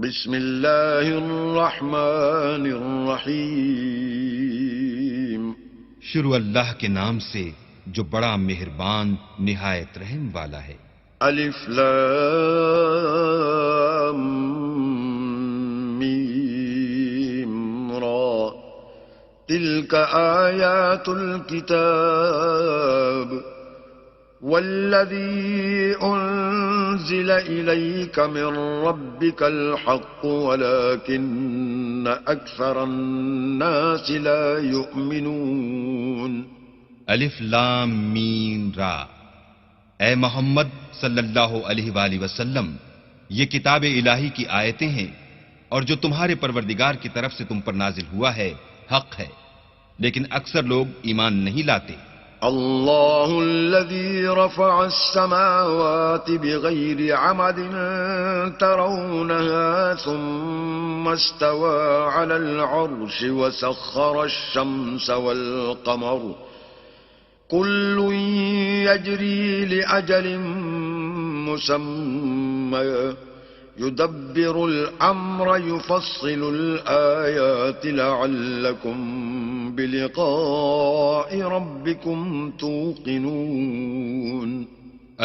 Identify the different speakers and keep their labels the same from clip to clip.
Speaker 1: بسم اللہ الرحمن الرحیم
Speaker 2: شروع اللہ کے نام سے جو بڑا مہربان نہایت رحم والا ہے۔
Speaker 1: الف لام میم را تلک آیات الكتاب والذی انزل الیک من ربک الحق ولکن اکثر الناس لا یؤمنون۔
Speaker 2: الف لام میم را، اے محمد صلی اللہ علیہ وآلہ وسلم، یہ کتاب الہی کی آیتیں ہیں اور جو تمہارے پروردگار کی طرف سے تم پر نازل ہوا ہے حق ہے، لیکن اکثر لوگ ایمان نہیں لاتے۔
Speaker 1: اللہ الذی رفع السماوات بغیر عمد ترونها ثم استوى على العرش وسخر الشمس والقمر كل يجري لأجل مسمى يدبر الأمر يفصل الآيات لعلكم بلقاء ربكم توقنون۔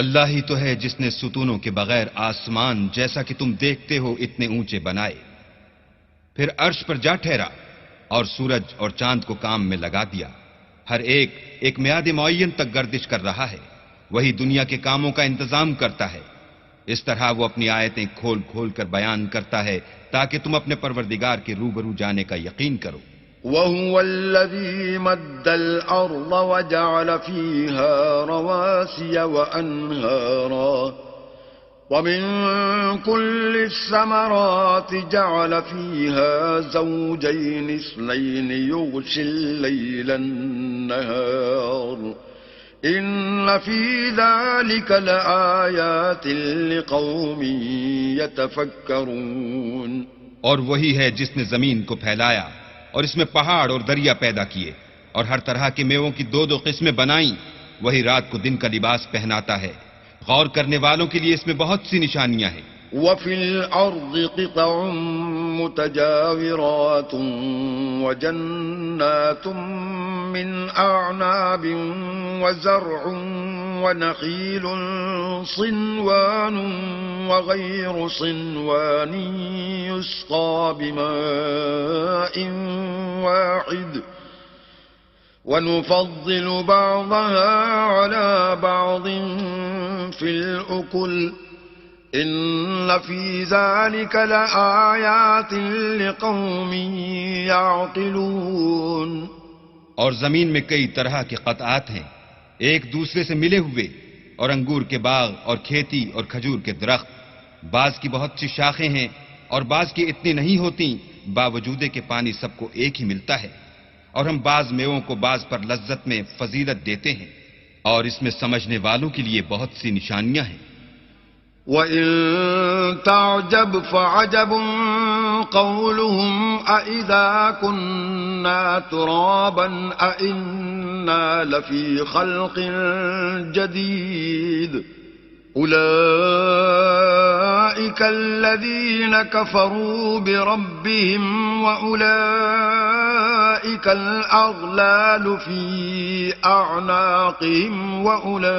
Speaker 2: اللہ ہی تو ہے جس نے ستونوں کے بغیر آسمان جیسا کہ تم دیکھتے ہو اتنے اونچے بنائے، پھر عرش پر جا ٹھہرا اور سورج اور چاند کو کام میں لگا دیا، ہر ایک میعاد معین تک گردش کر رہا ہے، وہی دنیا کے کاموں کا انتظام کرتا ہے۔ اس طرح وہ اپنی آیتیں کھول کھول کر بیان کرتا ہے تاکہ تم اپنے پروردگار کے روبرو جانے کا یقین کرو۔
Speaker 1: وَهُوَ الَّذِي مَدَّ الْأَرْضَ وَجَعَلَ فِيهَا رَوَاسِيَ وَأَنْهَارًا وَمِن كُلِّ الثَّمَرَاتِ جَعَلَ فِيهَا زَوْجَيْنِ اثْنَيْنِ يُغْشِي اللَّيْلَ النَّهَارَ إِنَّ فِي ذَلِكَ لَآيَاتٍ لِقَوْمٍ يَتَفَكَّرُونَ۔
Speaker 2: اور وہی ہے جس نے زمین کو پھیلایا اور اس میں پہاڑ اور دریا پیدا کیے اور ہر طرح کے میووں کی دو قسمیں بنائیں، وہی رات کو دن کا لباس پہناتا ہے، غور کرنے والوں کے لیے اس میں بہت سی نشانیاں ہیں۔
Speaker 1: وَفِي الْأَرْضِ قِطَعٌ مُتَجَاوِرَاتٌ وَجَنَّاتٌ مِّنْ أَعْنَابٍ وَزَرْعٌ وَنَخِيلٌ صِنْوَانٌ وَغَيْرُ صِنْوَانٍ يُسْقَىٰ بِمَاءٍ وَاحِدٍ وَنُفَضِّلُ بَعْضَهَا عَلَىٰ بَعْضٍ فِي الْأُكُلِ إِنَّ فِي ذَلِكَ لَآيَاتٍ لِقَوْمٍ يَعْقِلُونَ۔
Speaker 2: اور زمین میں کئی طرح کے قطعات ہیں ایک دوسرے سے ملے ہوئے، اور انگور کے باغ اور کھیتی اور کھجور کے درخت، بعض کی بہت سی شاخیں ہیں اور بعض کی اتنی نہیں ہوتی، باوجود کہ پانی سب کو ایک ہی ملتا ہے، اور ہم بعض میووں کو بعض پر لذت میں فضیلت دیتے ہیں، اور اس میں سمجھنے والوں کے لیے بہت سی نشانیاں ہیں۔
Speaker 1: وَإِن تَعْجَبْ فَعَجَبٌ قَوْلُهُمْ أَإِذَا كُنَّا تُرَابًا أَإِنَّا لَفِي خَلْقٍ جَدِيدٍ أُولَئِكَ الَّذِينَ كَفَرُوا بِرَبِّهِمْ وَأُولَئِكَ الْأَغْلَالُ فِي أَعْنَاقِهِمْ وَأُولَئِكَ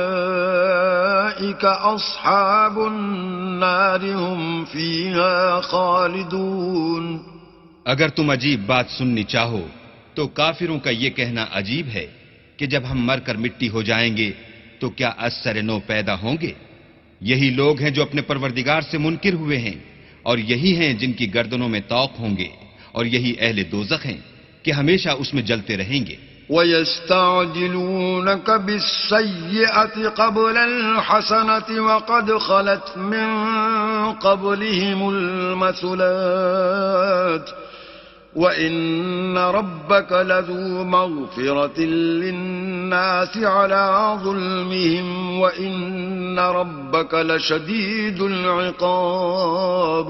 Speaker 1: أَصْحَابُ النَّارِ هُمْ فِيهَا خَالِدُونَ۔
Speaker 2: اگر تم عجیب بات سننی چاہو تو کافروں کا یہ کہنا عجیب ہے کہ جب ہم مر کر مٹی ہو جائیں گے تو کیا از سر نو پیدا ہوں گے؟ یہی لوگ ہیں جو اپنے پروردگار سے منکر ہوئے ہیں، اور یہی ہیں جن کی گردنوں میں طوق ہوں گے، اور یہی اہل دوزخ ہیں کہ ہمیشہ اس میں جلتے رہیں گے۔
Speaker 1: وَيَسْتَعْجِلُونَكَ بِالسَّيِّئَةِ قَبْلَ الْحَسَنَةِ وَقَدْ خَلَتْ مِن قَبْلِهِمُ الْمَثُلَاتُ وَإِنَّ رَبَّكَ لَذُو مَغْفِرَةٍ لِلنَّاسِ عَلَىٰ ظُلْمِهِمْ وَإِنَّ رَبَّكَ لَشَدِيدُ الْعِقَابِ۔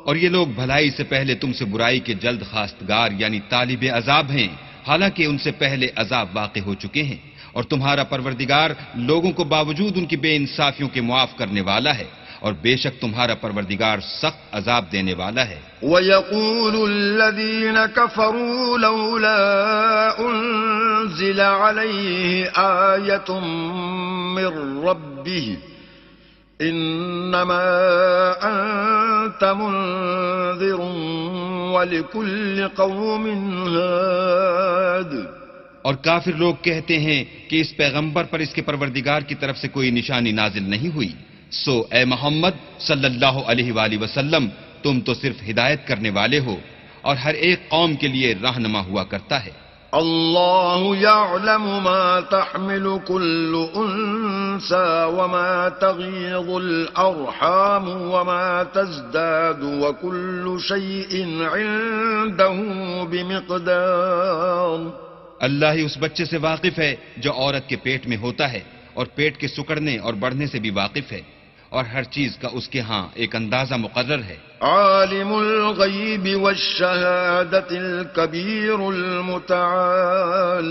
Speaker 2: اور یہ لوگ بھلائی سے پہلے تم سے برائی کے جلد خواستگار یعنی طالب عذاب ہیں، حالانکہ ان سے پہلے عذاب واقع ہو چکے ہیں، اور تمہارا پروردگار لوگوں کو باوجود ان کی بے انصافیوں کے معاف کرنے والا ہے، اور بے شک تمہارا پروردگار سخت عذاب دینے والا ہے.
Speaker 1: وَيَقُولُ الَّذِينَ كَفَرُوا لَوْلَا أُنزِلَ عَلَيْهِ آيَةٌ مِّن رَّبِّهِ إِنَّمَا أَنتَ مُنذِرٌ وَلِكُلِّ قَوْمٍ هَادٍ.
Speaker 2: اور کافر لوگ کہتے ہیں کہ اس پیغمبر پر اس کے پروردگار کی طرف سے کوئی نشانی نازل نہیں ہوئی. سو اے محمد صلی اللہ علیہ وآلہ وسلم، تم تو صرف ہدایت کرنے والے ہو اور ہر ایک قوم کے لیے رہنما ہوا کرتا ہے.
Speaker 1: اللہ یعلم ما تحمل كل انثى وما تغيض الارحام وما تزداد وكل شيء عنده بمقدار.
Speaker 2: اللہ ہی اس بچے سے واقف ہے جو عورت کے پیٹ میں ہوتا ہے، اور پیٹ کے سکڑنے اور بڑھنے سے بھی واقف ہے، اور ہر چیز کا اس کے ہاں ایک اندازہ مقرر ہے.
Speaker 1: عالم الغیب والشہادۃ الکبیر المتعال.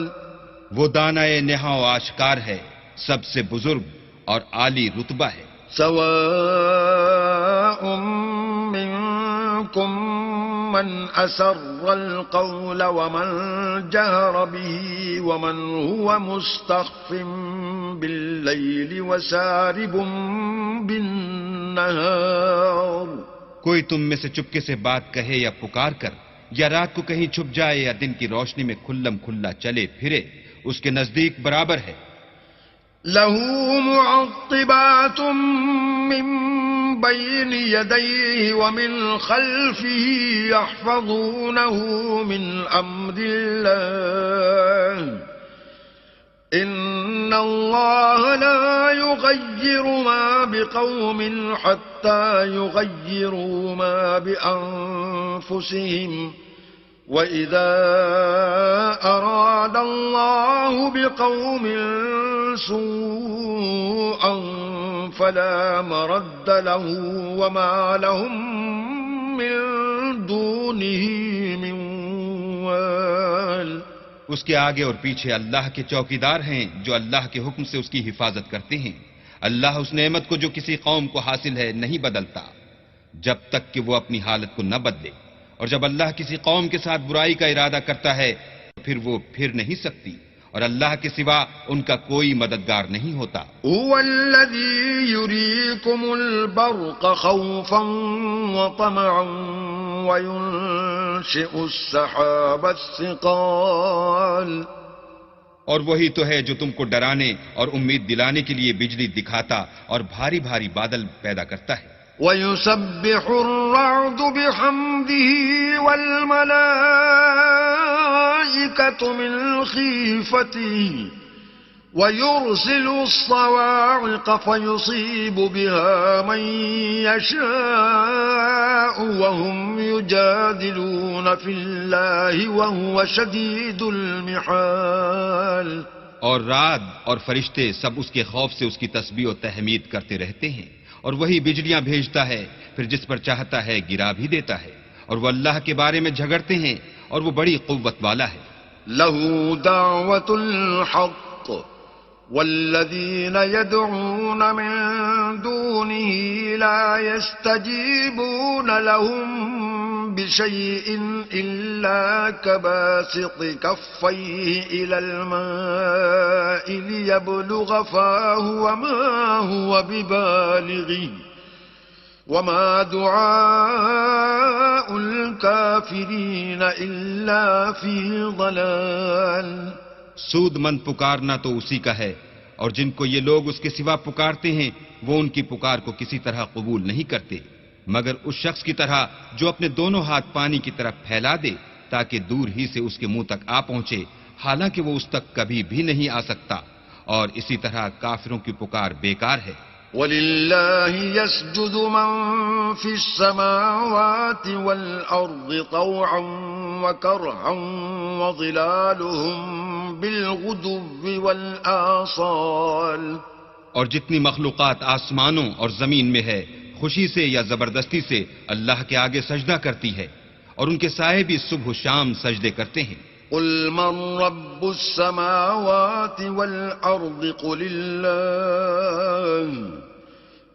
Speaker 2: وہ دانائے نہا و آشکار ہے، سب سے بزرگ اور عالی رتبہ ہے.
Speaker 1: سواء منکم من اسر القول ومن جهر به ومن هو مستخف باللیل وسارب بالنهار.
Speaker 2: کوئی تم میں سے چپکے سے بات کہے یا پکار کر، یا رات کو کہیں چھپ جائے یا دن کی روشنی میں کھلم کھلا چلے پھرے، اس کے نزدیک برابر ہے.
Speaker 1: له معقبات من بين يديه ومن خلفه يحفظونه من أمر الله. إن الله لا يغير ما بقوم حتى يغيروا ما بأنفسهم. وَإِذَا أَرَادَ اللَّهُ بِقَوْمٍ سُوءًا فَلَا مَرَدَّ لَهُ وَمَا لَهُم مِّن دُونِهِ مِن وَالٍ.
Speaker 2: اس کے آگے اور پیچھے اللہ کے چوکیدار ہیں جو اللہ کے حکم سے اس کی حفاظت کرتے ہیں. اللہ اس نعمت کو جو کسی قوم کو حاصل ہے نہیں بدلتا جب تک کہ وہ اپنی حالت کو نہ بدلے، اور جب اللہ کسی قوم کے ساتھ برائی کا ارادہ کرتا ہے پھر وہ پھر نہیں سکتی، اور اللہ کے سوا ان کا کوئی مددگار نہیں ہوتا.
Speaker 1: هو الذي يريكم البرق خوفا وطمعا وينشئ السحاب الثقال.
Speaker 2: اور وہی تو ہے جو تم کو ڈرانے اور امید دلانے کے لیے بجلی دکھاتا اور بھاری بھاری بادل پیدا کرتا ہے.
Speaker 1: وَيُسَبِّحُ الرَّعْدُ بِحَمْدِهِ وَالْمَلَائِكَةُ مِنْ خِيفَتِهِ وَيُرْسِلُ الصَّوَاعِقَ فَيُصِيبُ بِهَا مَن يَشَاءُ وَهُمْ يُجَادِلُونَ فِي اللَّهِ وَهُوَ شَدِيدُ الْمِحَالِ.
Speaker 2: اور رعد اور فرشتے سب اس کے خوف سے اس کی تسبیح و تحمید کرتے رہتے ہیں، اور وہی بجلیاں بھیجتا ہے، پھر جس پر چاہتا ہے گرا بھی دیتا ہے، اور وہ اللہ کے بارے میں جھگڑتے ہیں اور وہ بڑی قوت والا ہے.
Speaker 1: له دعوة الحق والذين يدعون من دونه لا يستجيبون لهم بشيء إلا كباسط كفيه إلى الماء ليبلغ فاه وما هو ببالغه وما دعاء الكافرين إلا في ضلال.
Speaker 2: سود مند پکارنا تو اسی کا ہے، اور جن کو یہ لوگ اس کے سوا پکارتے ہیں وہ ان کی پکار کو کسی طرح قبول نہیں کرتے مگر اس شخص کی طرح جو اپنے دونوں ہاتھ پانی کی طرف پھیلا دے تاکہ دور ہی سے اس کے منہ تک آ پہنچے، حالانکہ وہ اس تک کبھی بھی نہیں آ سکتا. اور اسی طرح کافروں کی پکار بیکار ہے.
Speaker 1: وَلِلَّهِ يَسْجُدُ مَن فِي السَّمَاوَاتِ وَالْأَرْضِ طَوْعًا وَكَرْهًا وَظِلَالُهُم بِالْغُدُوِّ وَالْآصَالِ.
Speaker 2: اور جتنی مخلوقات آسمانوں اور زمین میں ہے خوشی سے یا زبردستی سے اللہ کے آگے سجدہ کرتی ہے، اور ان کے سائے بھی صبح و شام سجدے کرتے ہیں.
Speaker 1: قل من رب السماوات والأرض قل الله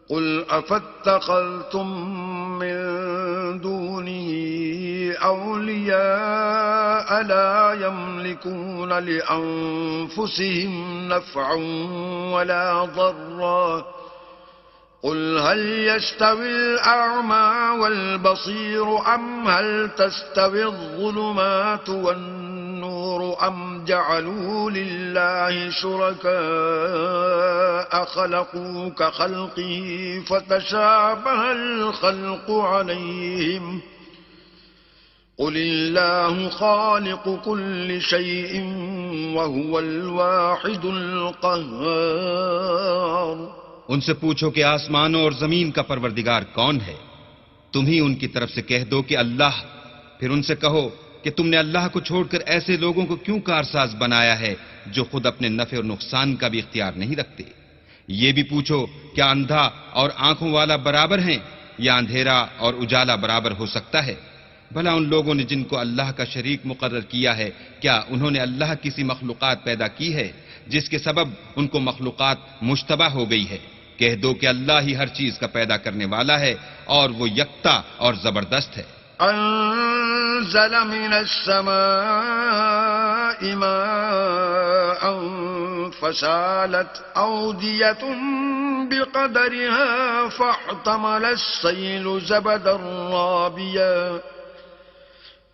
Speaker 1: قل أفاتخذتم من دونه أولياء لا يملكون لأنفسهم نفعا ولا ضرا قل هل يستوي الأعمى والبصير أم هل تستوي الظلمات والنور أم جعلوا لله شركاء خلقوا كخلقه فتشابه الخلق عليهم قل الله خالق كل شيء وهو الواحد القهار.
Speaker 2: ان سے پوچھو کہ آسمانوں اور زمین کا پروردگار کون ہے؟ تم ہی ان کی طرف سے کہہ دو کہ اللہ. پھر ان سے کہو کہ تم نے اللہ کو چھوڑ کر ایسے لوگوں کو کیوں کارساز بنایا ہے جو خود اپنے نفع اور نقصان کا بھی اختیار نہیں رکھتے؟ یہ بھی پوچھو کیا اندھا اور آنکھوں والا برابر ہیں یا اندھیرا اور اجالا برابر ہو سکتا ہے؟ بھلا ان لوگوں نے جن کو اللہ کا شریک مقرر کیا ہے کیا انہوں نے اللہ کسی مخلوقات پیدا کی ہے جس کے سبب ان کو مخلوقات مشتبہ ہو گئی ہے؟ کہہ دو کہ اللہ ہی ہر چیز کا پیدا کرنے والا ہے اور وہ یکتا اور زبردست ہے.
Speaker 1: انزل من السماء ماء فسالت أودية بقدرها فاحتمل السيل زبدا رابيا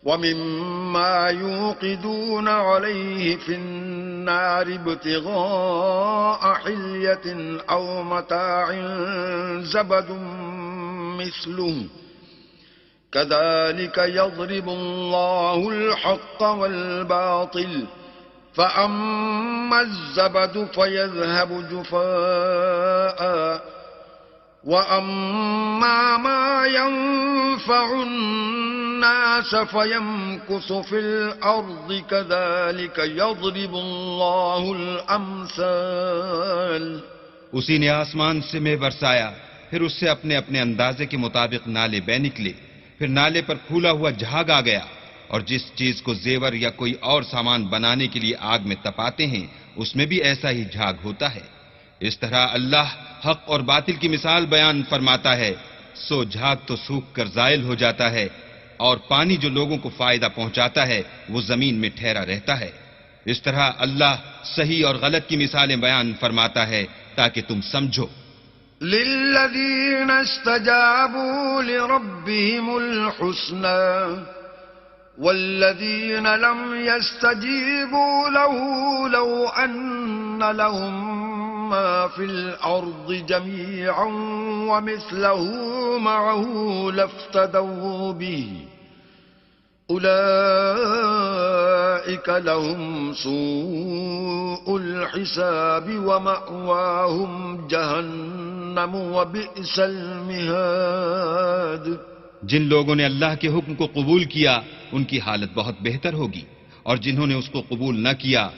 Speaker 1: ومما يوقدون عليه في النار ابتغاء حلية أو متاع زبد مثله كذلك يضرب الله الحق والباطل فأما الزبد فيذهب جفاء وأما ما ينفع الناس فيمكث في الأرض كذلك يضرب الله الأمثال.
Speaker 2: اسی نے آسمان سے مے برسایا، پھر اس سے اپنے اپنے اندازے کے مطابق نالے بہ نکلے، پھر نالے پر پھولا ہوا جھاگ آ گیا، اور جس چیز کو زیور یا کوئی اور سامان بنانے کے لیے آگ میں تپاتے ہیں اس میں بھی ایسا ہی جھاگ ہوتا ہے. اس طرح اللہ حق اور باطل کی مثال بیان فرماتا ہے. سو جھاگ تو سوکھ کر زائل ہو جاتا ہے اور پانی جو لوگوں کو فائدہ پہنچاتا ہے وہ زمین میں ٹھہرا رہتا ہے. اس طرح اللہ صحیح اور غلط کی مثالیں بیان فرماتا ہے تاکہ تم سمجھو.
Speaker 1: للذین استجابوا لربهم الحسنى والذین لم يستجیبوا له لو ان لهم ما في الأرض جميعا ومثله معه لافتدوا به أولئك لهم سوء الحساب ومأواهم جهنم وبئس المهاد.
Speaker 2: جن لوگوں نے اللہ کے حکم کو قبول کیا ان کی حالت بہت بہتر ہوگی، اور جنہوں نے اس کو قبول نہ کیا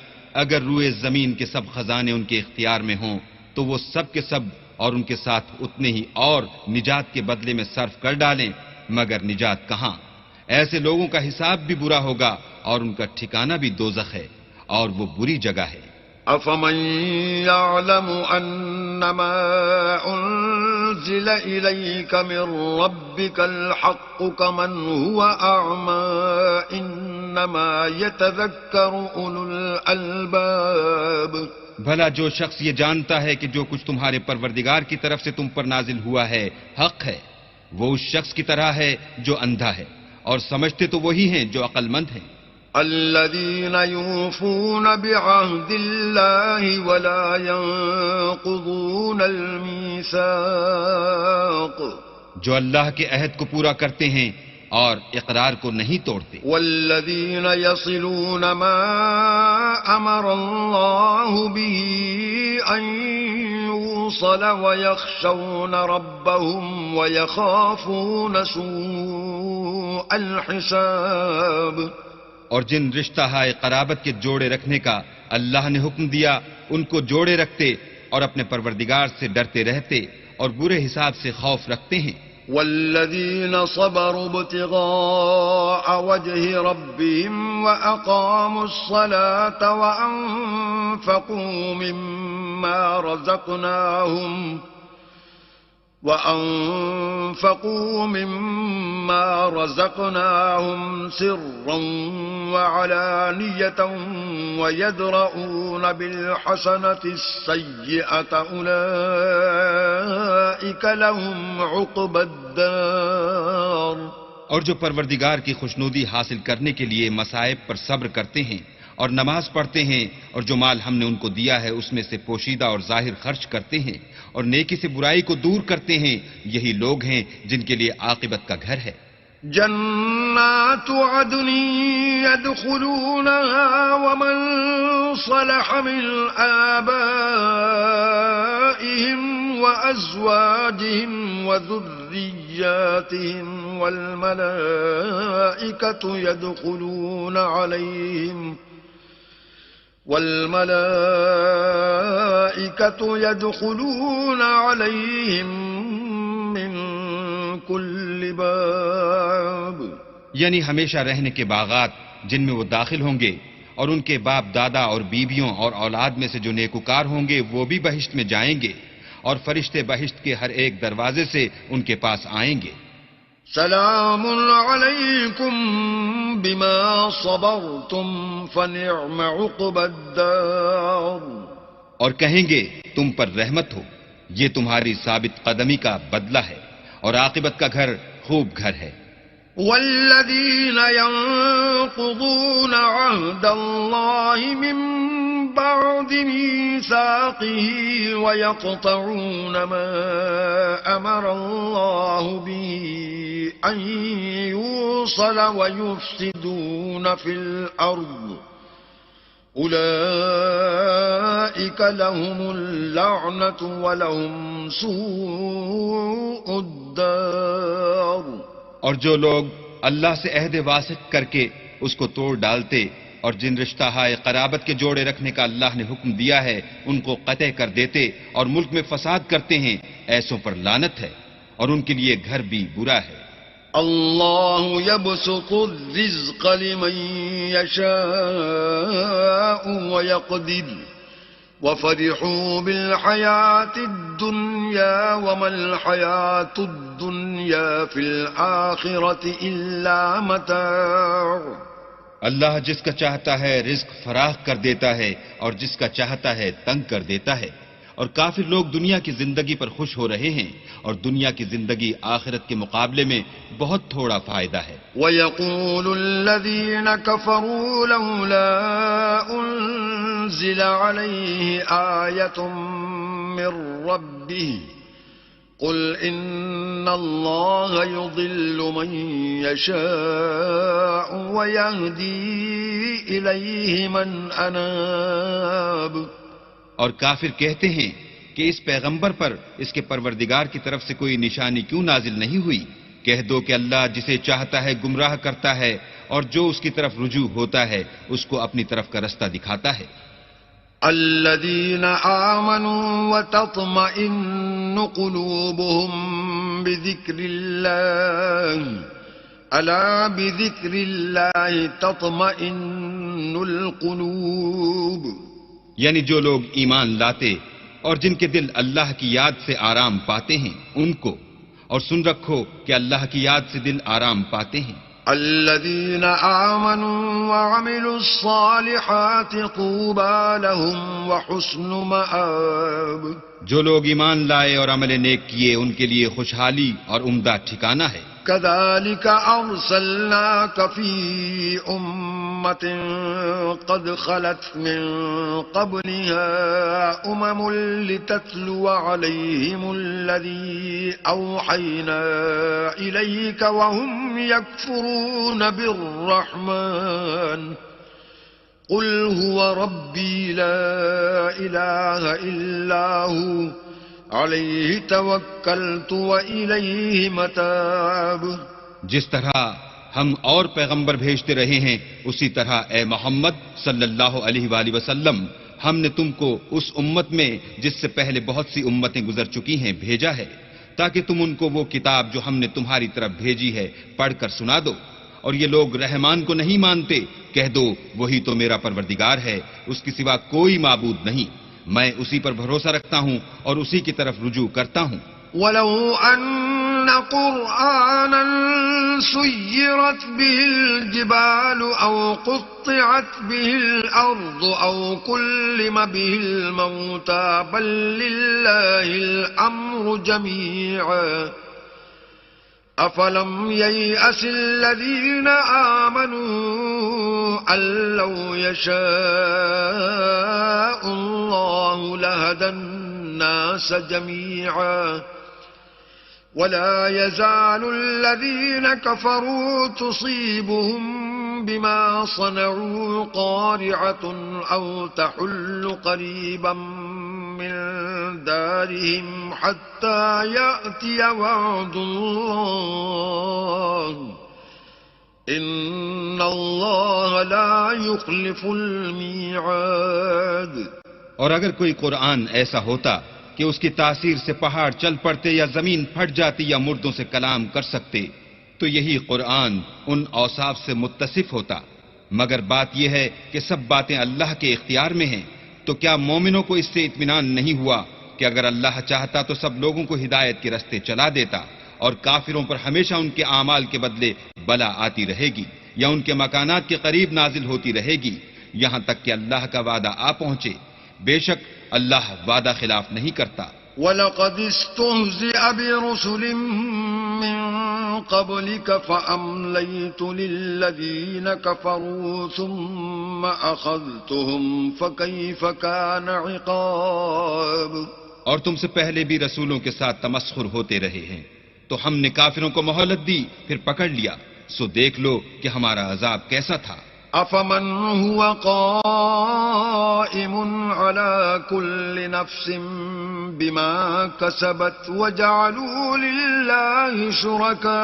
Speaker 2: اگر روئے زمین کے سب خزانے ان کے اختیار میں ہوں تو وہ سب کے سب اور ان کے ساتھ اتنے ہی اور نجات کے بدلے میں صرف کر ڈالیں، مگر نجات کہاں. ایسے لوگوں کا حساب بھی برا ہوگا اور ان کا ٹھکانہ بھی دوزخ ہے اور وہ بری جگہ ہے.
Speaker 1: أفمن يعلم أنما أنزل إليك من ربك الحق كمن هو أعمى إنما يتذكر أولو الألباب.
Speaker 2: بھلا جو شخص یہ جانتا ہے کہ جو کچھ تمہارے پروردگار کی طرف سے تم پر نازل ہوا ہے حق ہے، وہ اس شخص کی طرح ہے جو اندھا ہے، اور سمجھتے تو وہی ہیں جو عقل مند ہیں.
Speaker 1: الذين يوفون بعهد الله ولا ينقضون الميثاق.
Speaker 2: جو اللہ کے عہد کو پورا کرتے ہیں اور اقرار کو نہیں توڑتے.
Speaker 1: والذين يصلون ما أمر الله به أن يوصل ويخشون ربهم ويخافون سوء الحساب.
Speaker 2: اور جن رشتہ ہائے قرابت کے جوڑے رکھنے کا اللہ نے حکم دیا ان کو جوڑے رکھتے اور اپنے پروردگار سے ڈرتے رہتے اور برے حساب سے خوف رکھتے ہیں.
Speaker 1: والذین صبروا ابتغاء وجه ربهم وأقاموا الصلاة وأنفقوا مما رزقناهم سرا وعلانية ويدرؤون بالحسنة السيئة أولئك لهم عقبى الدار.
Speaker 2: اور جو پروردگار کی خوشنودی حاصل کرنے کے لیے مصائب پر صبر کرتے ہیں اور نماز پڑھتے ہیں اور جو مال ہم نے ان کو دیا ہے اس میں سے پوشیدہ اور ظاہر خرچ کرتے ہیں اور نیکی سے برائی کو دور کرتے ہیں، یہی لوگ ہیں جن کے لیے عاقبت کا گھر ہے.
Speaker 1: جنات عدن يدخلونها ومن صلح من آبائهم وأزواجهم وذرياتهم والملائكة يدخلون عليهم من كل باب.
Speaker 2: یعنی ہمیشہ رہنے کے باغات جن میں وہ داخل ہوں گے، اور ان کے باپ دادا اور بیویوں اور اولاد میں سے جو نیکوکار ہوں گے وہ بھی بہشت میں جائیں گے، اور فرشتے بہشت کے ہر ایک دروازے سے ان کے پاس آئیں گے.
Speaker 1: سلام علیکم بما صبرتم فنعم عقبى الدار.
Speaker 2: اور کہیں گے تم پر رحمت ہو، یہ تمہاری ثابت قدمی کا بدلہ ہے، اور عاقبت کا گھر خوب گھر ہے.
Speaker 1: والذین ينقضون عهد الله من بعد ميثاقه ويقطعون ما أمر الله به أن يوصل ويفسدون في الأرض أولئك لهم اللعنة ولهم سوء الدار.
Speaker 2: اور جو لوگ اللہ سے عہد واسق کر کے اس کو توڑ ڈالتے اور جن رشتہ ہائے قرابت کے جوڑے رکھنے کا اللہ نے حکم دیا ہے ان کو قطع کر دیتے اور ملک میں فساد کرتے ہیں، ایسوں پر لعنت ہے اور ان کے لیے گھر بھی برا ہے.
Speaker 1: اللہ یبسط الرزق لمن یشاء ویقدر وفرحوا بالحیاة الدنیا وما الحیاة الدنیا فی الآخرة الا متاع.
Speaker 2: اللہ جس کا چاہتا ہے رزق فراخ کر دیتا ہے اور جس کا چاہتا ہے تنگ کر دیتا ہے، اور کافر لوگ دنیا کی زندگی پر خوش ہو رہے ہیں اور دنیا کی زندگی آخرت کے مقابلے میں بہت تھوڑا فائدہ ہے.
Speaker 1: وَيَقُولُ الَّذِينَ كَفَرُوا لَوْلَا أُنزِلَ عَلَيْهِ آيَةٌ مِّن رَّبِّهِ قُلْ إِنَّ اللَّهَ يُضِلُّ مَن يَشَاءُ وَيَهْدِي إِلَيْهِ مَنْ أَنَابَ.
Speaker 2: اور کافر کہتے ہیں کہ اس پیغمبر پر اس کے پروردگار کی طرف سے کوئی نشانی کیوں نازل نہیں ہوئی؟ کہہ دو کہ اللہ جسے چاہتا ہے گمراہ کرتا ہے اور جو اس کی طرف رجوع ہوتا ہے اس کو اپنی طرف کا رستہ دکھاتا ہے.
Speaker 1: الذين آمنوا وتطمئن قلوبهم بذكر الله ألا بذكر الله تطمئن القلوب.
Speaker 2: یعنی جو لوگ ایمان لاتے اور جن کے دل اللہ کی یاد سے آرام پاتے ہیں ان کو، اور سن رکھو کہ اللہ کی یاد سے دل آرام پاتے ہیں.
Speaker 1: الذين آمنوا وعملوا الصالحات طوبى لهم وحسن مآب.
Speaker 2: جو لوگ ایمان لائے اور عمل نیک کیے ان کے لیے خوشحالی اور عمدہ ٹھکانہ ہے.
Speaker 1: كذلك أرسلناك في أمة قد خلت من قبلها أمم لتتلو عليهم الذي أوحينا إليك وهم يكفرون بالرحمن قل هو ربي لا إله إلا هو علیہ توکلت وإلیہ متاب.
Speaker 2: جس طرح ہم اور پیغمبر بھیجتے رہے ہیں اسی طرح اے محمد صلی اللہ علیہ وآلہ وسلم ہم نے تم کو اس امت میں جس سے پہلے بہت سی امتیں گزر چکی ہیں بھیجا ہے تاکہ تم ان کو وہ کتاب جو ہم نے تمہاری طرف بھیجی ہے پڑھ کر سنا دو. اور یہ لوگ رحمان کو نہیں مانتے، کہہ دو وہی تو میرا پروردگار ہے، اس کے سوا کوئی معبود نہیں، میں اسی پر بھروسہ رکھتا ہوں اور اسی کی طرف رجوع کرتا ہوں.
Speaker 1: ولو أن قرآنا سيرت به الجبال أو قطعت به الأرض أو كلم به الموتى بل لله الأمر جميعا أفلم ييأس الذين آمنوا أن لو يشاء الله لهدى الناس جميعا ولا يزال الذين كفروا تصيبهم بما صنعوا قارعة أو تحل قريبا من دارهم حتى يأتي وعد الله إن الله لا يخلف الميعاد.
Speaker 2: اور اگر کوئی قرآن ایسا ہوتا کہ اس کی تاثیر سے پہاڑ چل پڑتے یا زمین پھٹ جاتی یا مردوں سے کلام کر سکتے تو یہی قرآن ان اوصاف سے متصف ہوتا، مگر بات یہ ہے کہ سب باتیں اللہ کے اختیار میں ہیں. تو کیا مومنوں کو اس سے اطمینان نہیں ہوا کہ اگر اللہ چاہتا تو سب لوگوں کو ہدایت کے رستے چلا دیتا، اور کافروں پر ہمیشہ ان کے اعمال کے بدلے بلا آتی رہے گی یا ان کے مکانات کے قریب نازل ہوتی رہے گی یہاں تک کہ اللہ کا وعدہ آ پہنچے. بے شک اللہ وعدہ خلاف نہیں کرتا.
Speaker 1: وَلَقَدِ اسْتُهْزِئَ بِرُسُلٍ مِّن قَبْلِكَ فَأَمْلَيْتُ لِلَّذِينَ كَفَرُوا ثُمَّ أَخَذْتُهُمْ فَكَيْفَ كَانَ عِقَابِ.
Speaker 2: اور تم سے پہلے بھی رسولوں کے ساتھ تمسخر ہوتے رہے ہیں تو ہم نے کافروں کو مہلت دی پھر پکڑ لیا، سو دیکھ لو کہ ہمارا عذاب کیسا تھا.
Speaker 1: أَفَمَنْ هُوَ قَائِمٌ عَلَى كُلِّ نَفْسٍ بِمَا كَسَبَتْ وَجَعَلُوا لِلَّهِ شُرَكَاءَ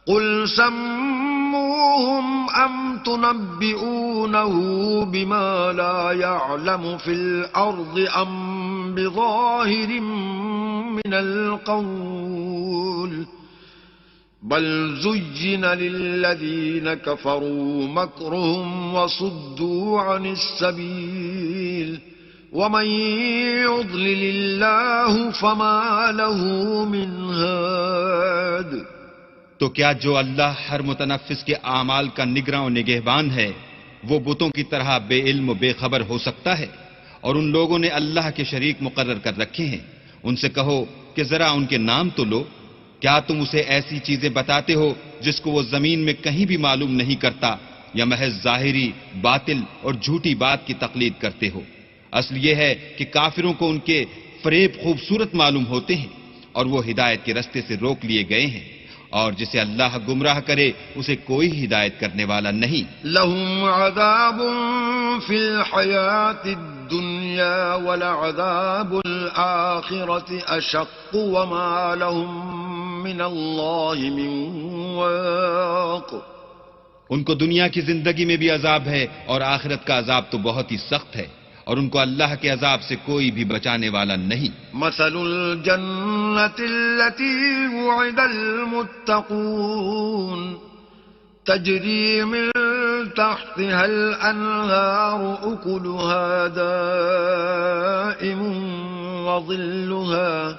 Speaker 1: قُلْ سَمُّوهُمْ أَمْ تُنَبِّئُونَهُ بِمَا لَا يَعْلَمُ فِي الْأَرْضِ أَمْ بِظَاهِرٍ مِّنَ الْقَوْلِ بل زين للذين كفروا مكرهم وصدوا عن السبيل ومن يضلل الله فما له من هاد.
Speaker 2: تو کیا جو اللہ ہر متنفس کے اعمال کا نگراں و نگہبان ہے وہ بتوں کی طرح بے علم و بے خبر ہو سکتا ہے؟ اور ان لوگوں نے اللہ کے شریک مقرر کر رکھے ہیں. ان سے کہو کہ ذرا ان کے نام تو لو. کیا تم اسے ایسی چیزیں بتاتے ہو جس کو وہ زمین میں کہیں بھی معلوم نہیں کرتا، یا محض ظاہری باطل اور جھوٹی بات کی تقلید کرتے ہو؟ اصل یہ ہے کہ کافروں کو ان کے فریب خوبصورت معلوم ہوتے ہیں اور وہ ہدایت کے رستے سے روک لیے گئے ہیں، اور جسے اللہ گمراہ کرے اسے کوئی ہدایت کرنے والا نہیں.
Speaker 1: لهم عذاب في الحياة الدنيا ولعذاب الآخرة أشق وما لهم من الله من واق.
Speaker 2: ان کو دنیا کی زندگی میں بھی عذاب ہے اور آخرت کا عذاب تو بہت ہی سخت ہے، اور ان کو اللہ کے عذاب سے کوئی بھی بچانے والا نہیں.
Speaker 1: مثل الجنة التي وعد المتقون تجري من تحتها الأنهار أكلها دائم وظلها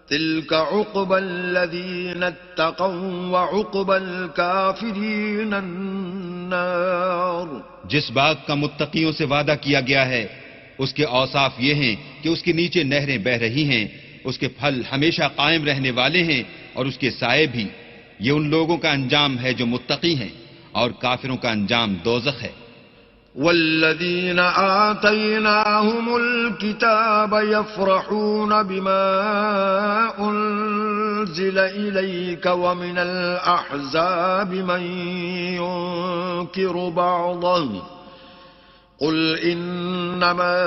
Speaker 1: تلك عقبى الذين اتقوا وعقبى الكافرين النار.
Speaker 2: جس باغ کا متقیوں سے وعدہ کیا گیا ہے اس کے اوصاف یہ ہیں کہ اس کے نیچے نہریں بہ رہی ہیں، اس کے پھل ہمیشہ قائم رہنے والے ہیں اور اس کے سائے بھی. یہ ان لوگوں کا انجام ہے جو متقی ہیں، اور کافروں کا انجام دوزخ ہے.
Speaker 1: والذين آتيناهم الكتاب يفرحون بما أنزل إليك ومن الأحزاب من ينكر بعضه قل إنما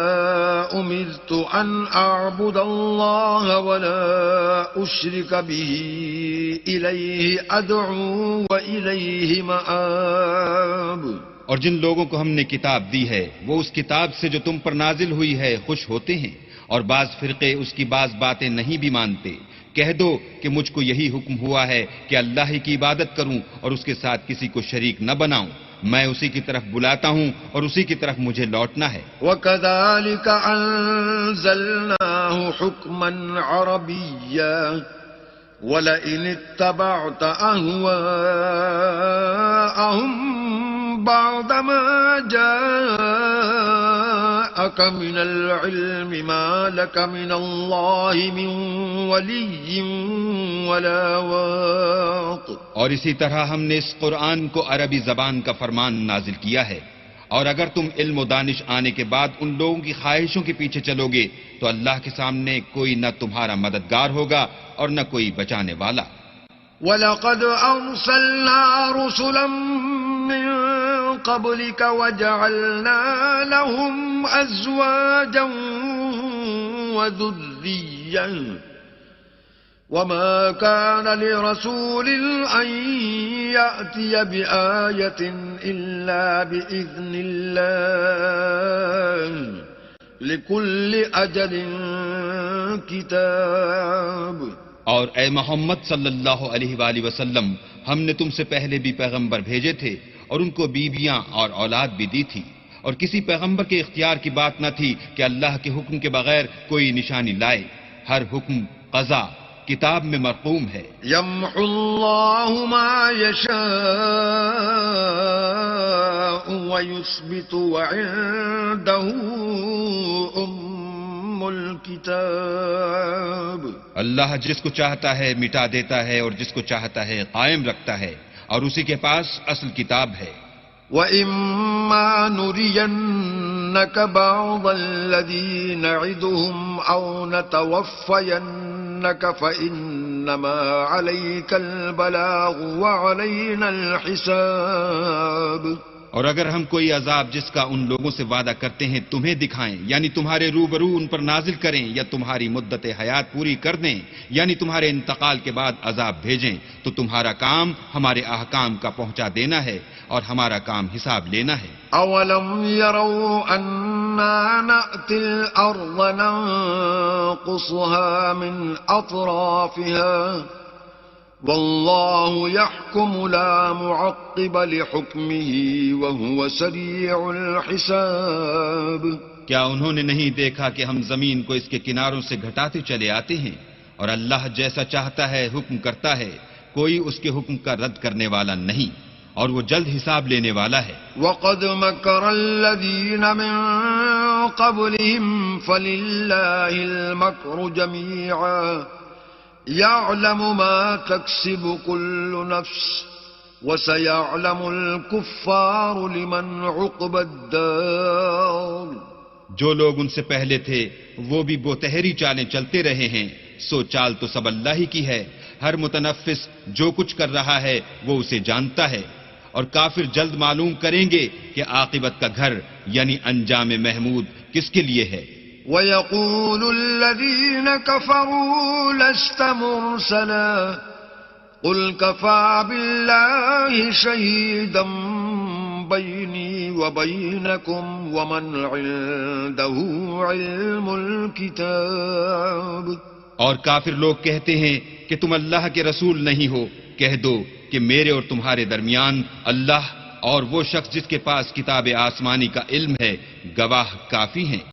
Speaker 1: أمرت أن أعبد الله ولا أشرك به إليه أدعو وإليه مآب.
Speaker 2: اور جن لوگوں کو ہم نے کتاب دی ہے وہ اس کتاب سے جو تم پر نازل ہوئی ہے خوش ہوتے ہیں، اور بعض فرقے اس کی بعض باتیں نہیں بھی مانتے. کہہ دو کہ مجھ کو یہی حکم ہوا ہے کہ اللہ ہی کی عبادت کروں اور اس کے ساتھ کسی کو شریک نہ بناؤں، میں اسی کی طرف بلاتا ہوں اور اسی کی طرف مجھے لوٹنا ہے.
Speaker 1: وَكَذَلِكَ أَنزَلْنَاهُ حُكْمًا عَرَبِيًّا وَلَئِنِ اتَّبَعْتَ أَهْوَاءَهُمْ بَعْدَمَا جَاءَكَ مِنَ الْعِلْمِ مَا لَكَ مِنَ اللَّهِ مِنْ وَلِيٍّ وَلَا وَاقٍ.
Speaker 2: اور اسی طرح ہم نے اس قرآن کو عربی زبان کا فرمان نازل کیا ہے، اور اگر تم علم و دانش آنے کے بعد ان لوگوں کی خواہشوں کے پیچھے چلو گے تو اللہ کے سامنے کوئی نہ تمہارا مددگار ہوگا اور نہ کوئی بچانے والا.
Speaker 1: وَلَقَدْ أَرْسَلْنَا رُسُلًا مِّن قَبْلِكَ وَجَعَلْنَا لَهُمْ أَزْوَاجًا وَذُرِّيَّةً وَمَا كَانَ لِرَسُولٍ أَن يَأْتِيَ بِآيَةٍ إِلَّا بِإِذْنِ اللَّهِ لِكُلِّ أَجَلٍ كِتَابٌ.
Speaker 2: اور اے محمد صلی اللہ علیہ وآلہ وسلم، ہم نے تم سے پہلے بھی پیغمبر بھیجے تھے اور ان کو بیویاں اور اولاد بھی دی تھی، اور کسی پیغمبر کے اختیار کی بات نہ تھی کہ اللہ کے حکم کے بغیر کوئی نشانی لائے. ہر حکم قضا کتاب میں مرقوم ہے.
Speaker 1: يَمْحُو اللَّهُ مَا يَشَاءُ وَيُثْبِتُ وَعِندَهُ أُمُّ الْكِتَابِ.
Speaker 2: اللہ جس کو چاہتا ہے مٹا دیتا ہے اور جس کو چاہتا ہے قائم رکھتا ہے، اور اسی کے پاس اصل کتاب ہے.
Speaker 1: وَإِمَّا نُرِيَنَّكَ بَعْضَ الَّذِي نَعِدُهُمْ أَوْ نَتَوَفَّيَنَّكَ فَإِنَّمَا عَلَيْكَ الْبَلَاغُ وَعَلَيْنَا الْحِسَابُ.
Speaker 2: اور اگر ہم کوئی عذاب جس کا ان لوگوں سے وعدہ کرتے ہیں تمہیں دکھائیں، یعنی تمہارے روبرو ان پر نازل کریں، یا تمہاری مدت حیات پوری کر دیں، یعنی تمہارے انتقال کے بعد عذاب بھیجیں، تو تمہارا کام ہمارے احکام کا پہنچا دینا ہے اور ہمارا کام حساب لینا ہے.
Speaker 1: أَوَلَمْ يَرَوْا أَنَّا نَأْتِي الْأَرْضَ نَنقُصُهَا مِنْ أَطْرَافِهَا وَاللَّهُ يَحْكُمُ لَا مُعَقِّبَ لِحُكْمِهِ وَهُوَ سَرِيعُ الْحِسَابِ.
Speaker 2: کیا انہوں نے نہیں دیکھا کہ ہم زمین کو اس کے کناروں سے گھٹاتے چلے آتے ہیں، اور اللہ جیسا چاہتا ہے حکم کرتا ہے، کوئی اس کے حکم کا رد کرنے والا نہیں، اور وہ جلد حساب لینے والا ہے.
Speaker 1: وَقَدْ مَكَرَ الَّذِينَ مِن قَبْلِهِمْ فَلِلَّهِ الْمَكْرُ جَمِيعًا يَعْلَمُ مَا تَكْسِبُ كُلُّ نَفْسٍ وَسَيَعْلَمُ الْكُفَّارُ لِمَنْ عُقْبَى الدَّارِ.
Speaker 2: جو لوگ ان سے پہلے تھے وہ بھی بوتہری چالیں چلتے رہے ہیں، سو چال تو سب اللہ ہی کی ہے. ہر متنفس جو کچھ کر رہا ہے وہ اسے جانتا ہے، اور کافر جلد معلوم کریں گے کہ عاقبت کا گھر یعنی انجام محمود کس کے لیے ہے.
Speaker 1: وَيَقُولُ الَّذِينَ كَفَرُوا لَسْتَ مُرْسَلًا قُلْ كَفَى بِاللَّهِ شَهِيدًا بَيْنِي وَبَيْنَكُمْ وَمَنْ عِندَهُ عِلْمُ الْكِتَابِ.
Speaker 2: اور کافر لوگ کہتے ہیں کہ تم اللہ کے رسول نہیں ہو. کہہ دو کہ میرے اور تمہارے درمیان اللہ اور وہ شخص جس کے پاس کتاب آسمانی کا علم ہے گواہ کافی ہیں.